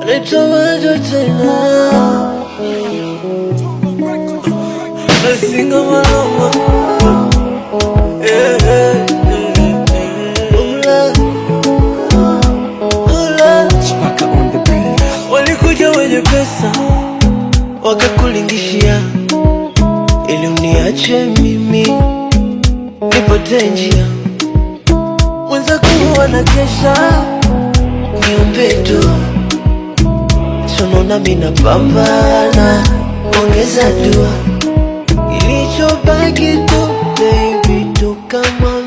Naitwa tena Nasinga maloma Walikuja wenye pesa wakakulingishia ili uniache mimi nipotee njia. Wenzako wanakesha niombe tu, sonona mina pambana, ongeza dua. Kilichobaki tu baby tu kama